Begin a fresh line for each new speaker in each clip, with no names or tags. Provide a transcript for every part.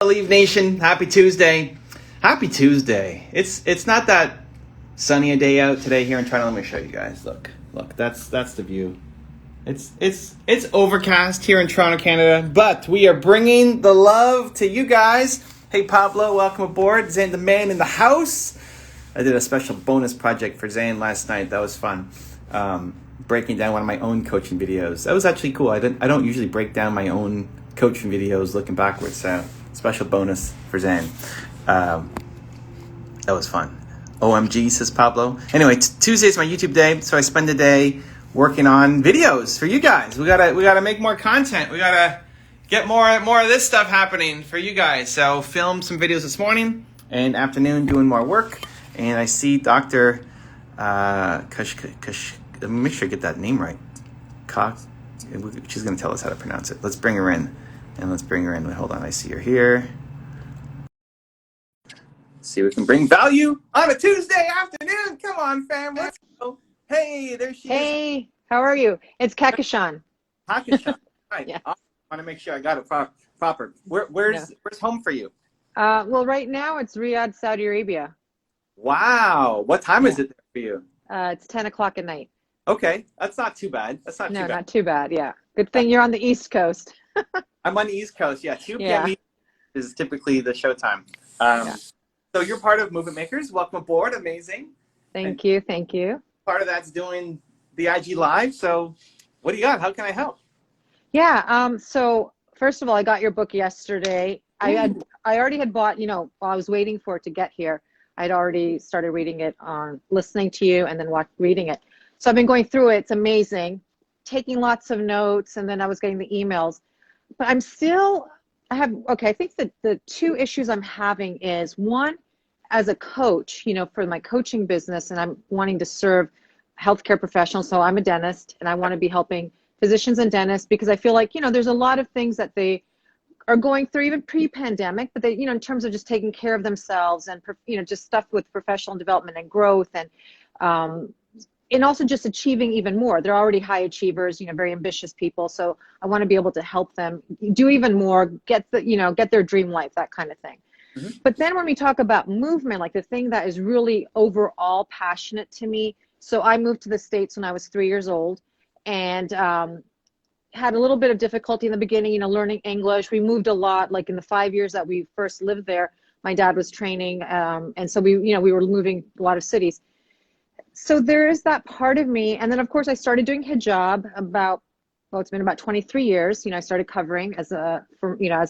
Leave Nation, happy Tuesday. Happy Tuesday. It's not that sunny a day out today here in Toronto. Let me show you guys. Look, that's the view. It's overcast here in Toronto, Canada, but we are bringing the love to you guys. Hey Pablo, welcome aboard. Zayn, the man in the house. I did a special bonus project for Zayn last night. That was fun. Breaking down one of my own coaching videos. That was actually cool. I don't usually break down my own coaching videos looking backwards. So special bonus for Zayn. That was fun. OMG, says Pablo. Anyway, Tuesday's my YouTube day, so I spend the day working on videos for you guys. We gotta make more content. We gotta get more of this stuff happening for you guys. So filmed some videos this morning and afternoon doing more work. And I see Dr. Kash. Let me make sure I get that name right. She's gonna tell us how to pronounce it. Let's bring her in. Hold on, I see her here. See, we can bring value on a Tuesday afternoon. Come on, fam, let's go. Hey, there she is.
Hey, how are you? It's kakesha.
Kakesha. Right.
Yeah.
I want to make sure I got it proper. Where's home for you?
Well, right now it's Riyadh, Saudi Arabia.
Wow. What time is it there for you?
It's 10 o'clock at night.
Okay, that's not too bad.
No, not too bad. Yeah. Good thing you're on the East Coast.
I'm on the East Coast. Yeah, 2 p.m. is typically the showtime. So you're part of Movement Makers. Welcome aboard. Amazing.
Thank you.
Part of that's doing the IG Live. So what do you got? How can I help?
Yeah. So first of all, I got your book yesterday. I already had bought, while I was waiting for it to get here, I'd already started reading it listening to you and then reading it. So I've been going through it. It's amazing. Taking lots of notes, and then I was getting the emails. But I think that the two issues I'm having is, one, as a coach, for my coaching business, and I'm wanting to serve healthcare professionals. So I'm a dentist, and I want to be helping physicians and dentists because I feel like, there's a lot of things that they are going through even pre-pandemic, but they, in terms of just taking care of themselves and, just stuff with professional development and growth and also just achieving even more. They're already high achievers, very ambitious people. So I want to be able to help them do even more, get their dream life, that kind of thing. Mm-hmm. But then when we talk about movement, like the thing that is really overall passionate to me. So I moved to the States when I was 3 years old and had a little bit of difficulty in the beginning, learning English. We moved a lot, like in the 5 years that we first lived there, my dad was training. And so we were moving a lot of cities. So there is that part of me. And then of course I started doing hijab it's been about 23 years. I started covering as a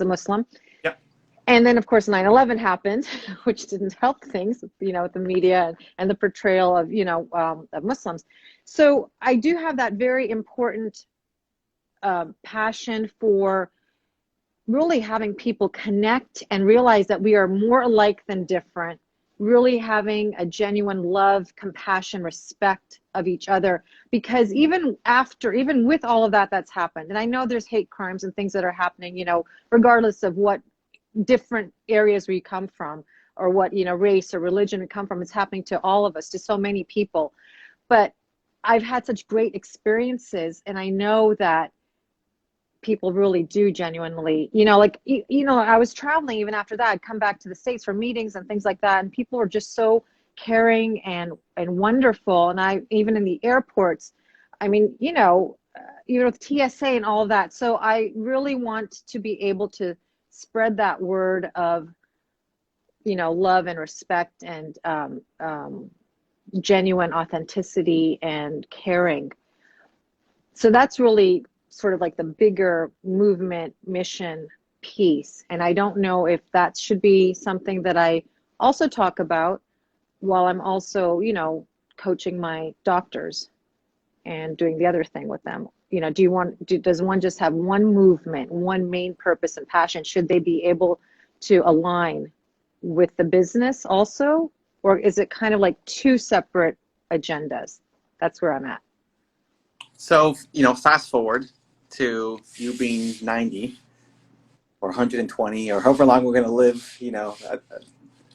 Muslim.
Yep.
And then of course 9/11 happened, which didn't help things, with the media and the portrayal of, of Muslims. So I do have that very important passion for really having people connect and realize that we are more alike than different, really having a genuine love, compassion, respect of each other. Because even with all of that's happened, and I know there's hate crimes and things that are happening, regardless of what different areas we come from or what, race or religion we come from, it's happening to all of us, to so many people. But I've had such great experiences, and I know that people really do genuinely, I was traveling even after that. I'd come back to the States for meetings and things like that, and people were just so caring and wonderful. And I, even in the airports, with TSA and all of that. So I really want to be able to spread that word of, love and respect and genuine authenticity and caring. So that's really sort of like the bigger movement mission piece. And I don't know if that should be something that I also talk about while I'm also, coaching my doctors and doing the other thing with them. Does one just have one movement, one main purpose and passion? Should they be able to align with the business also? Or is it kind of like two separate agendas? That's where I'm at.
So, fast forward to you being 90 or 120 or however long we're going to live,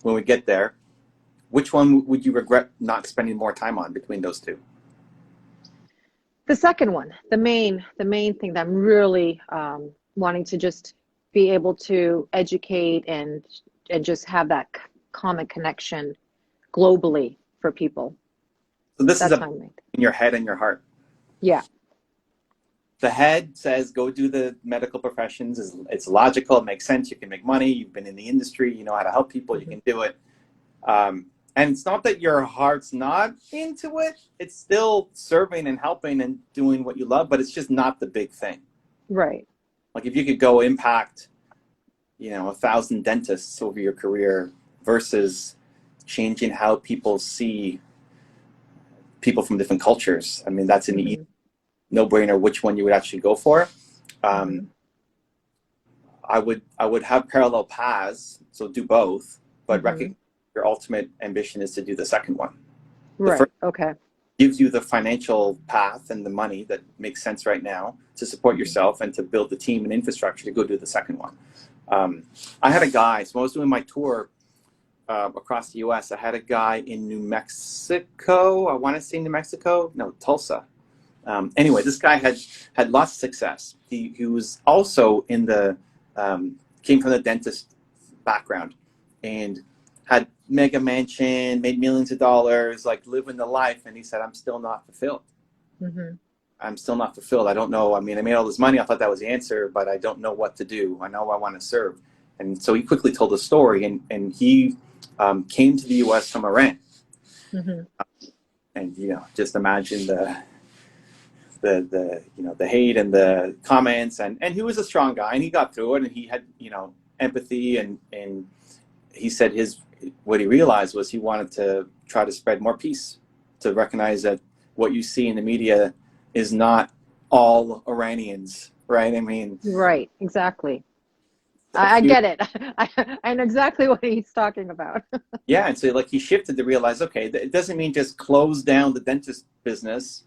when we get there. Which one would you regret not spending more time on between those two?
The second one, the main thing that I'm really wanting to just be able to educate and just have that common connection globally for people.
So this is
That's my main thing.
in your head and your heart.
Yeah.
The head says go do the medical professions. It's logical, it makes sense, you can make money, you've been in the industry, you know how to help people, you can do it. And it's not that your heart's not into it, it's still serving and helping and doing what you love, but it's just not the big thing.
Right.
Like if you could go impact, 1,000 dentists over your career versus changing how people see people from different cultures. I mean, that's an easy no-brainer which one you would actually go for. I would have parallel paths, so do both, but recognize your ultimate ambition is to do the second one.
Right.
The first
Okay.
gives you the financial path and the money that makes sense right now to support yourself and to build the team and infrastructure to go do the second one. I had a guy, so I was doing my tour across the US, I had a guy in New Mexico. I want to say New Mexico. No, Tulsa. Anyway, this guy had lots of success. He was also in the, came from the dentist background and had mega mansion, made millions of dollars, like living the life. And he said, I'm still not fulfilled. I'm still not fulfilled. I don't know. I mean, I made all this money. I thought that was the answer, but I don't know what to do. I know I want to serve. And so he quickly told the story, and he came to the US from Iran. And, just imagine the hate and the comments, and he was a strong guy and he got through it, and he had, empathy, and he said what he realized was he wanted to try to spread more peace, to recognize that what you see in the media is not all Iranians, right? I mean,
right, exactly. I get it. I know exactly what he's talking about.
Yeah, and so like he shifted to realize, okay, it doesn't mean just close down the dentist business,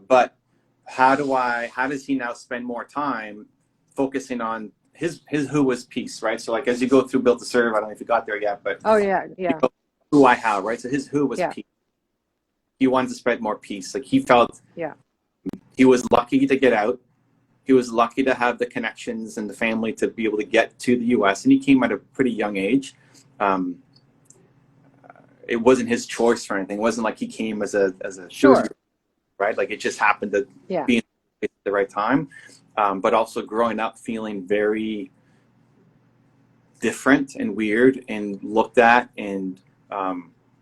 but how does he now spend more time focusing on his who was peace, right? So like as you go through Built to Serve, I don't know if you got there yet, but who I have, right? So his who was peace. He wanted to spread more peace. Like he felt he was lucky to get out. He was lucky to have the connections and the family to be able to get to the US, and he came at a pretty young age. It wasn't his choice or anything. It wasn't like he came as a right? Like it just happened to be at the right time. But also growing up feeling very different and weird and looked at. And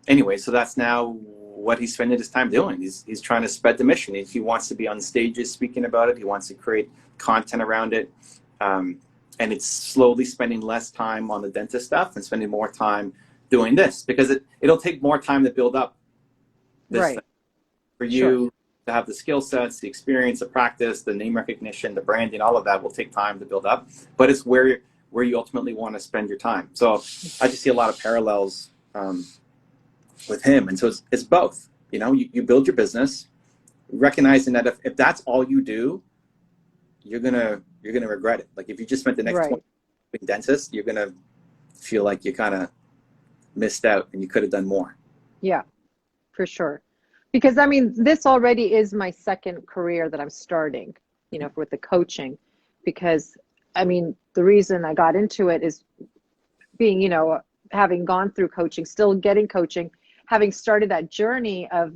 anyway, so that's now what he's spending his time doing. He's trying to spread the mission. He wants to be on stages speaking about it. He wants to create content around it. And it's slowly spending less time on the dentist stuff and spending more time doing this, because it'll take more time to build up this thing. For you to have the skill sets, the experience, the practice, the name recognition, the branding, all of that will take time to build up, but it's where you ultimately want to spend your time. So I just see a lot of parallels with him. And so it's both, you build your business, recognizing that if that's all you do, you're gonna regret it. Like if you just spent the next 20 being dentist, you're gonna feel like you kind of missed out and you could have done more.
Yeah, for sure. Because I mean, this already is my second career that I'm starting, with the coaching, because I mean, the reason I got into it is being, having gone through coaching, still getting coaching, having started that journey of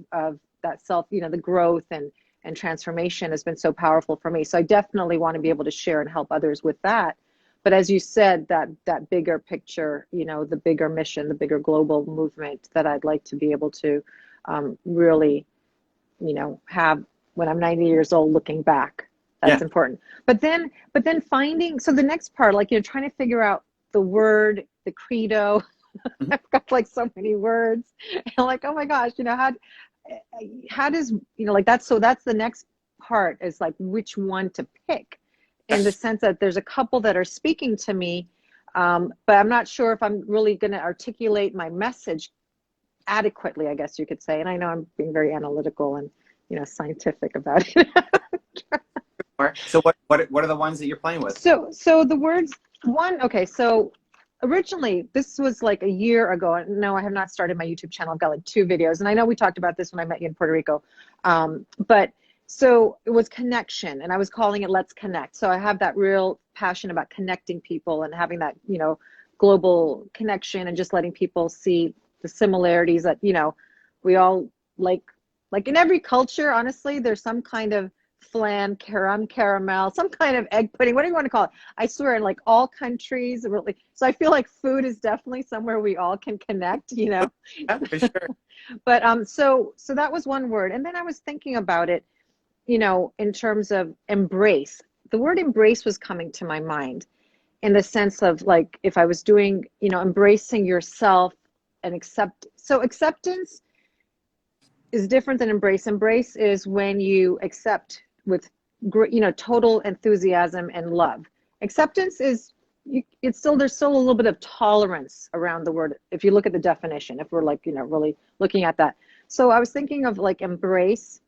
that self, the growth and transformation has been so powerful for me. So I definitely want to be able to share and help others with that. But as you said, that bigger picture, the bigger mission, the bigger global movement that I'd like to be able to really, have when I'm 90 years old, looking back. That's important. But then finding, so the next part, like, trying to figure out the word, the credo. I've got like so many words, and like, oh my gosh, how does, like that's the next part, is like which one to pick, in the sense that there's a couple that are speaking to me, but I'm not sure if I'm really going to articulate my message adequately, I guess you could say. And I know I'm being very analytical and, scientific about it.
So what are the ones that you're playing with?
So the words, okay, so originally this was like a year ago. No, I have not started my YouTube channel. I've got like 2 videos, and I know we talked about this when I met you in Puerto Rico. But So it was connection, and I was calling it Let's Connect. So I have that real passion about connecting people and having that, global connection, and just letting people see the similarities that, we all like. Like in every culture, honestly, there's some kind of flan, caramel, some kind of egg pudding, whatever you want to call it. I swear, in like all countries, really. So I feel like food is definitely somewhere we all can connect,
Yeah, for sure.
But so that was one word, and then I was thinking about it, in terms of embrace. The word embrace was coming to my mind in the sense of like if I was doing, embracing yourself and accept. So acceptance is different than embrace. Embrace is when you accept with, total enthusiasm and love. Acceptance is, it's still, there's still a little bit of tolerance around the word. If you look at the definition, if we're like, really looking at that. So I was thinking of like embrace,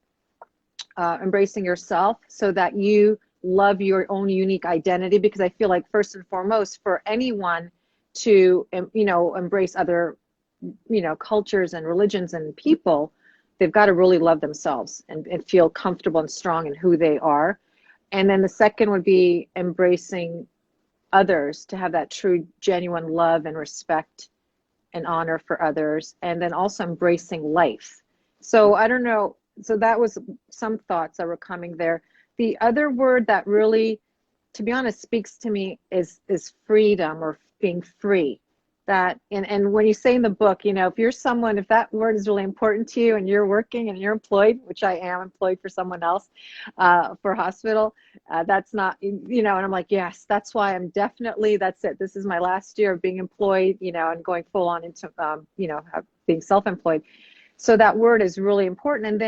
embracing yourself so that you love your own unique identity, because I feel like first and foremost for anyone to, embrace other, cultures and religions and people, they've got to really love themselves and feel comfortable and strong in who they are. And then the second would be embracing others, to have that true, genuine love and respect and honor for others. And then also embracing life. So I don't know. So that was some thoughts that were coming there. The other word that really, to be honest, speaks to me is freedom, or being free. That and when you say in the book, if you're someone, if that word is really important to you and you're working and you're employed, which I am employed for someone else, for a hospital, that's not, and I'm like, yes, that's why I'm definitely, that's it. This is my last year of being employed, and going full on into, being self-employed. So that word is really important. And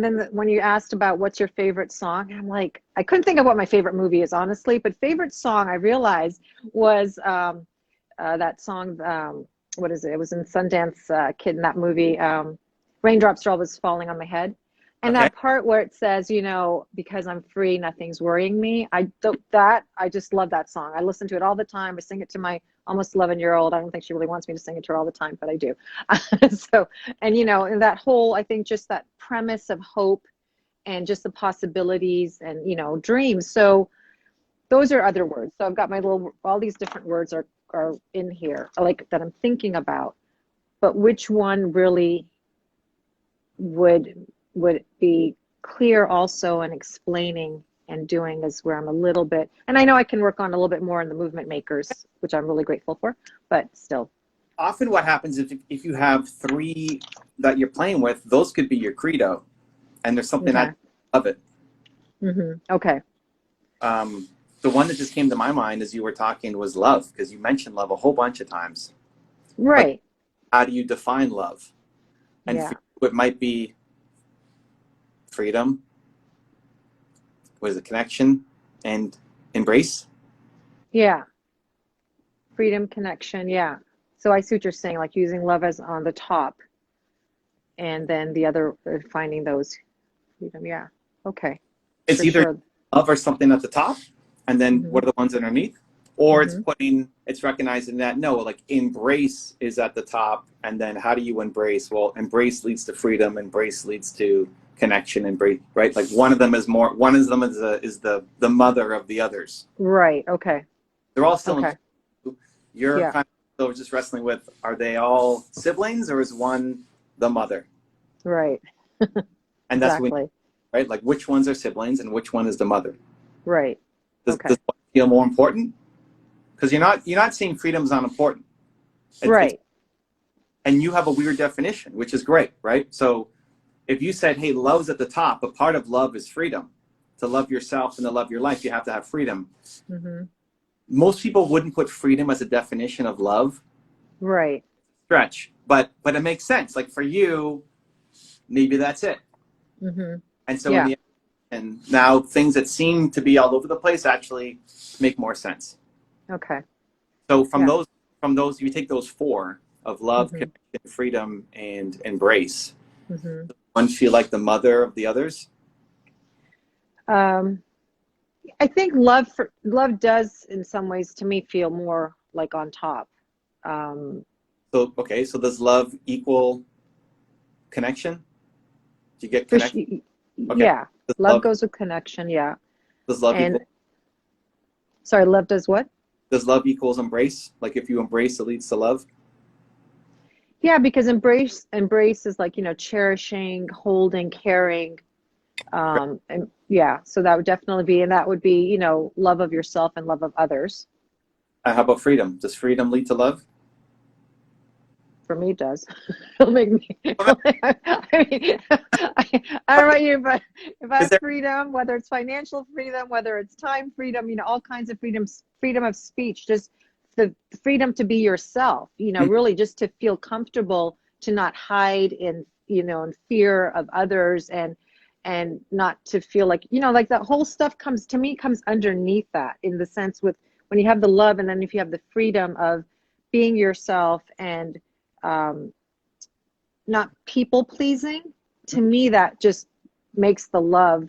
then, when you asked about what's your favorite song, I'm like, I couldn't think of what my favorite movie is, honestly, but favorite song I realized was that song, what is it? It was in Sundance Kid in that movie, Raindrops Are Always Falling on My Head. And
Okay.
that part where it says, because I'm free, nothing's worrying me. I just love that song. I listen to it all the time. I sing it to my almost 11-year-old. I don't think she really wants me to sing it to her all the time, but I do. So, and and that whole, I think just that premise of hope and just the possibilities and, dreams. So those are other words. So I've got my all these different words are in here, like that I'm thinking about, but which one really would be clear also in explaining and doing is where I'm a little bit, and I know I can work on a little bit more in the movement makers, which I'm really grateful for, but still.
Often what happens if you have three that you're playing with, those could be your credo, and there's something
Okay.
of it.
Okay.
The one that just came to my mind as you were talking was love, because you mentioned love a whole bunch of times.
Right.
But how do you define love? And
Yeah.
for you, it might be freedom, was it connection, and embrace?
Yeah. Freedom, connection. Yeah. So I see what you're saying, like using love as on the top, and then the other, finding those freedom. Yeah. Okay.
It's
For
either
sure.
love or something at the top, and then
Mm-hmm.
what are the ones underneath? Or
Mm-hmm.
it's recognizing that no, like embrace is at the top, and then how do you embrace? Well, embrace leads to freedom, embrace leads to connection, embrace, right? Like one of them is the mother of the others.
Right. Okay.
They're all still
Okay.
important. You're
Yeah.
kind of still just wrestling with, are they all siblings, or is one the mother?
Right.
And that's when,
Exactly.
right? Like which ones are siblings and which one is the mother?
Right.
Does
Okay.
one feel more important? Because you're not seeing freedom's not important.
Right.
And you have a weird definition, which is great, right? So if you said, hey, love's at the top, but part of love is freedom. To love yourself and to love your life, you have to have freedom.
Mm-hmm.
Most people wouldn't put freedom as a definition of love.
Right.
Stretch, but it makes sense. Like for you, maybe that's it.
Mm-hmm.
And so in
Yeah.
the and now things that seem to be all over the place actually make more sense.
Okay.
So
Yeah.
from those, you take those four of love,
Mm-hmm.
connection, freedom, and embrace.
Mm-hmm.
One feel like the mother of the others.
Um, I think love does in some ways to me feel more like on top. Um,
So okay, so does love equal connection? Do you get
For
connection? Okay.
Yeah.
Does
Love goes with connection. Yeah.
does love
And
equal
sorry, love does what?
does love equals embrace? Like if you embrace, it leads to love.
Yeah, because embrace is like, cherishing, holding, caring. And yeah, so that would definitely be, and that would be, love of yourself and love of others.
How about freedom? Does freedom lead to love?
For me, it does. It'll make me. I mean, I don't know about you, but if I
Is
have
there?
freedom, whether it's financial freedom, whether it's time freedom, all kinds of freedoms, freedom of speech, just the freedom to be yourself, really just to feel comfortable, to not hide in fear of others, and not to feel like, like that whole stuff comes underneath that, in the sense with when you have the love, and then if you have the freedom of being yourself, and not people pleasing, to me that just makes the love.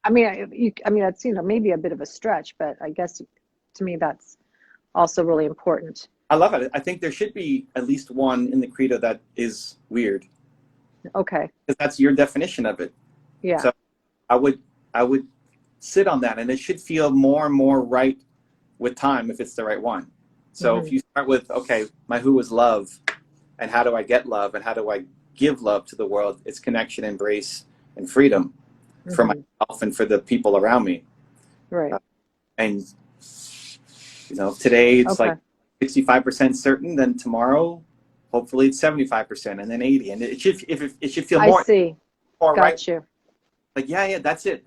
I mean that's maybe a bit of a stretch, but I guess to me that's also really important.
I love it. I think there should be at least one in the credo that is weird,
Okay.
because that's your definition of it.
Yeah.
So I would sit on that, and it should feel more and more right with time if it's the right one. So if
Hmm.
you start with, okay, my who is love, and how do I get love, and how do I give love to the world? It's connection, embrace, and freedom for
Hmm.
myself and for the people around me.
Right.
And today it's
Okay.
like 65% certain. Then tomorrow, hopefully it's 75%, and then 80. And it should feel
I
more
see.
right.
Got you.
Like yeah, that's it.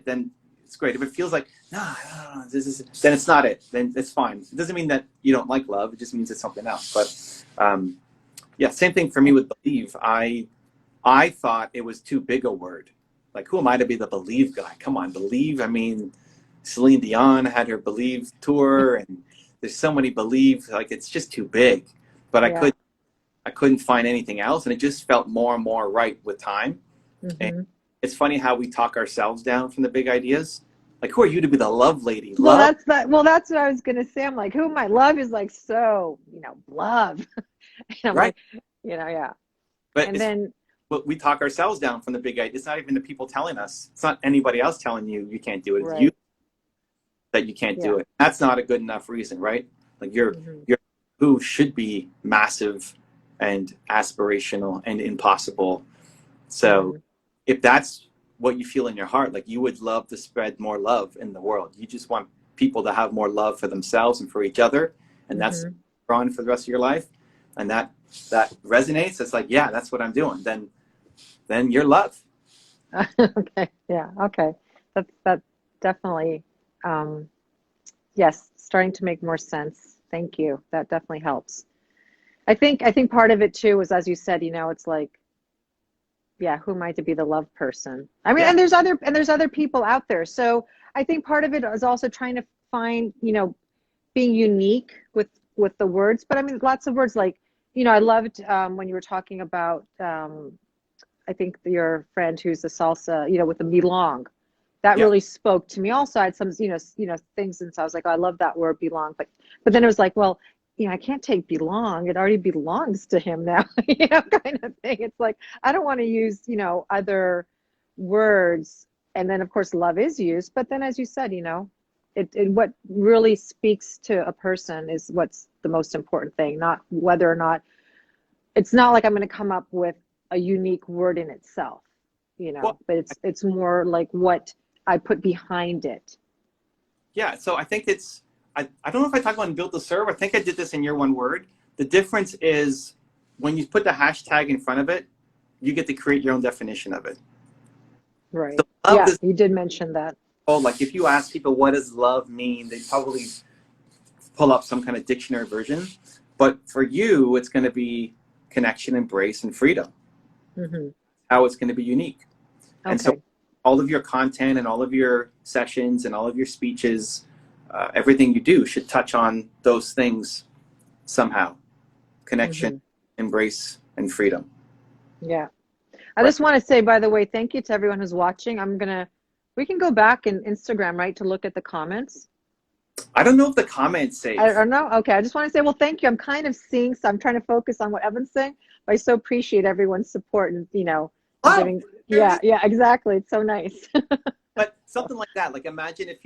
Then it's great. If it feels like no, then it's not it. Then it's fine. It doesn't mean that you don't like love. It just means it's something else. But yeah, same thing for me with believe. I thought it was too big a word. Like, who am I to be the believe guy? Come on, believe. I mean, Celine Dion had her Believe tour, and there's so many believe. Like, it's just too big. But
Yeah.
I couldn't find anything else, and it just felt more and more right with time. And
Hmm.
it's funny how we talk ourselves down from the big ideas. Like, who are you to be the love lady?
Well,
Love,
that's what I was gonna say. I'm like, who am I? Love is like, so, love. And I'm
right?
like, yeah.
But
And then
we talk ourselves down from the big idea. It's not even the people telling us. It's not anybody else telling you you can't do it. It's you
right.
that you can't
Yeah.
do it. That's not a good enough reason, right? Like
Hmm.
your who should be massive and aspirational and impossible. So
Hmm.
if that's what you feel in your heart, like you would love to spread more love in the world. You just want people to have more love for themselves and for each other, and that's
Hmm.
on for the rest of your life. And that resonates. It's like, yeah, that's what I'm doing. Then you're love.
Okay. Yeah. Okay. That definitely, um, yes, starting to make more sense. Thank you. That definitely helps. I think part of it too is, as you said, it's like, yeah, who am I to be the love person? I mean,
Yeah.
and there's other people out there. So I think part of it is also trying to find, being unique with the words. But I mean, lots of words like, I loved when you were talking about, I think your friend who's a salsa, with the belong. That
Yep.
really spoke to me. Also, I had some, things, and so I was like, oh, I love that word belong. But then it was like, well, I can't take belong. It already belongs to him now, kind of thing. It's like I don't want to use, other words. And then of course love is used, but then as you said, what really speaks to a person is what's the most important thing, not whether or not, it's not like I'm going to come up with a unique word in itself,
Well,
but it's more like what I put behind it.
yeah. So I think I don't know if I talked about in Build to Serve. I think I did this in your one word. The difference is when you put the hashtag in front of it, you get to create your own definition of it. So
Right.
love
Yeah,
is,
you did mention that.
like if you ask people what does love mean, they probably pull up some kind of dictionary version. But for you, it's going to be connection, embrace, and freedom.
Hmm.
How it's going to be unique. And so
Okay.
all of your content and all of your sessions and all of your speeches, everything you do should touch on those things somehow. Connection,
Hmm.
embrace, and freedom.
Yeah. I
Right.
just want to say, by the way, thank you to everyone who's watching. We can go back in Instagram, right, to look at the comments.
I don't know if the comment's
I
safe.
don't know. Okay. I just want to say, well, thank you. I'm kind of seeing, so I'm trying to focus on what Evan's saying, but I so appreciate everyone's support and,
Oh,
giving, yeah, yeah, exactly. It's so nice.
but something like that. Like imagine if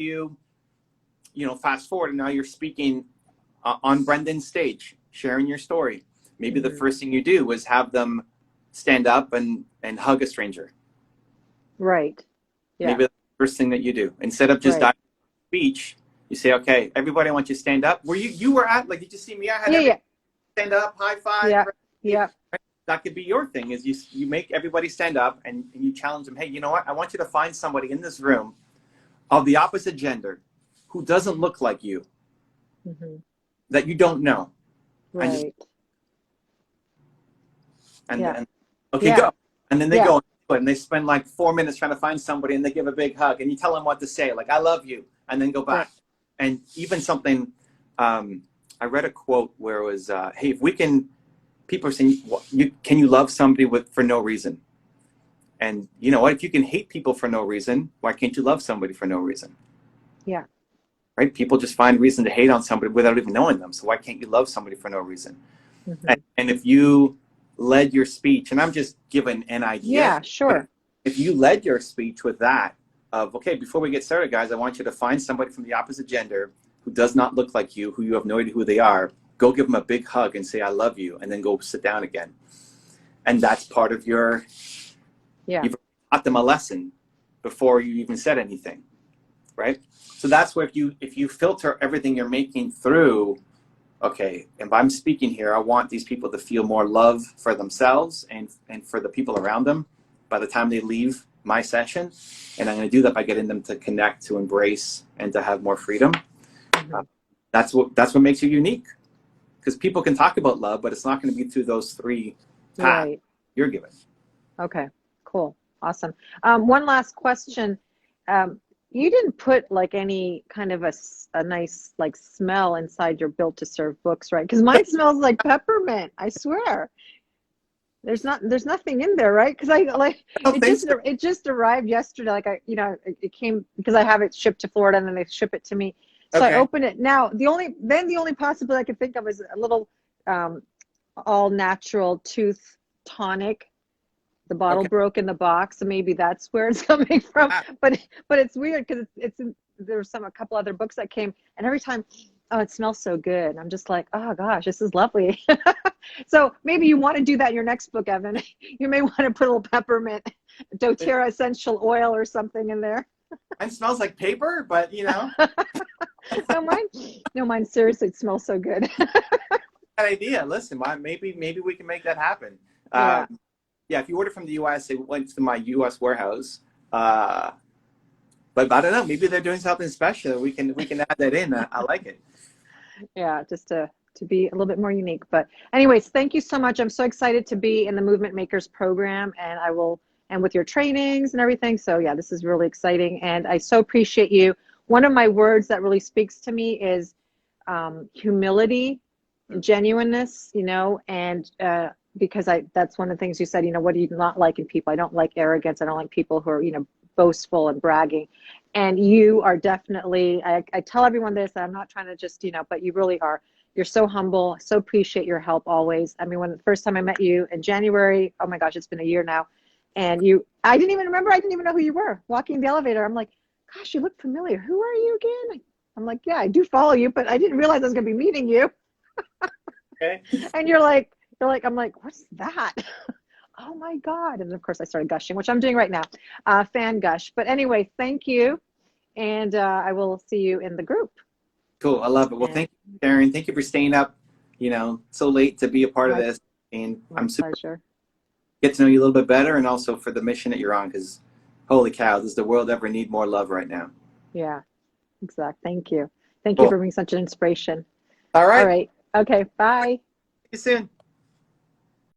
fast forward and now you're speaking on Brendan's stage, sharing your story. Maybe the first thing you do was have them stand up and hug a stranger.
Right. Yeah.
Maybe that's the first thing that you do. Instead of just
Right.
speech, you say, okay, everybody, I want you to stand up. Where you were at, like, did you see me? I had
Yeah,
everybody
yeah,
stand up, high five.
yeah,
Right?
yeah.
That could be your thing, is you make everybody stand up and you challenge them. Hey, you know what? I want you to find somebody in this room of the opposite gender who doesn't look like you, that you don't know.
Right. Yeah.
And okay,
Yeah.
go. And then they
Yeah.
go and they spend like 4 minutes trying to find somebody and they give a big hug and you tell them what to say, like, I love you, and then go back.
Right.
And even something, I read a quote where it was, hey, if we can, people are saying, can you love somebody for no reason? And you know what, if you can hate people for no reason, why can't you love somebody for no reason?
Yeah.
Right? People just find reason to hate on somebody without even knowing them. So why can't you love somebody for no reason? And if you led your speech, and I'm just giving an idea.
Yeah, sure.
If you led your speech with that, of, okay, before we get started, guys, I want you to find somebody from the opposite gender who does not look like you, who you have no idea who they are, go give them a big hug and say, I love you, and then go sit down again. And that's part of you've taught them a lesson before you even said anything, right? So that's where if you filter everything you're making through, okay, if I'm speaking here, I want these people to feel more love for themselves and for the people around them by the time they leave my session. And I'm going to do that by getting them to connect, to embrace, and to have more freedom. That's what makes you unique. Because people can talk about love, but it's not going to be through those three paths you're given.
Okay, cool. Awesome. One last question. You didn't put like any kind of a nice like smell inside your built to serve books, right? Because mine smells like peppermint. I swear. There's nothing in there, right? Because it just arrived yesterday. Like it came because I have it shipped to Florida and then they ship it to me. So I open it now. The only possibility I could think of is a little all natural tooth tonic. The bottle broke in the box, so maybe that's where it's coming from. But it's weird because there's a couple other books that came, and every time, oh, it smells so good. And I'm just like, oh gosh, this is lovely. So maybe you want to do that in your next book, Evan. You may want to put a little peppermint, doTERRA essential oil or something in there.
Mine smells like paper, but
No, mine seriously, it smells so good.
That idea. Listen, maybe we can make that happen. Yeah, if you order from the U.S., it went to my U.S. warehouse. But I don't know. Maybe they're doing something special. We can add that in. I like it.
Yeah, just to be a little bit more unique. But anyways, thank you so much. I'm so excited to be in the Movement Makers program, and with your trainings and everything. So yeah, this is really exciting, and I so appreciate you. One of my words that really speaks to me is humility, genuineness. And because that's one of the things you said. What do you not like in people? I don't like arrogance. I don't like people who are boastful and bragging. And you are definitely. I tell everyone this. I'm not trying to just but you really are. You're so humble. So appreciate your help always. I mean, when the first time I met you in January, oh my gosh, it's been a year now. And I didn't even remember. I didn't even know who you were. Walking the elevator, I'm like, gosh, you look familiar. Who are you again? I'm like, yeah, I do follow you, but I didn't realize I was going to be meeting you.
Okay.
And you're like, I'm like, what's that? Oh my God. And of course I started gushing, which I'm doing right now. Fan gush. But anyway, thank you. And I will see you in the group.
Cool. I love it. Well, thank you, Karen. Thank you for staying up, so late to be a part of this. And I'm super
pleasure.
Get to know you a little bit better, and also for the mission that you're on, because holy cow, does the world ever need more love right now?
Yeah, exactly. Thank you. Thank you for being such an inspiration.
All right.
All right. Okay. Bye.
See you soon.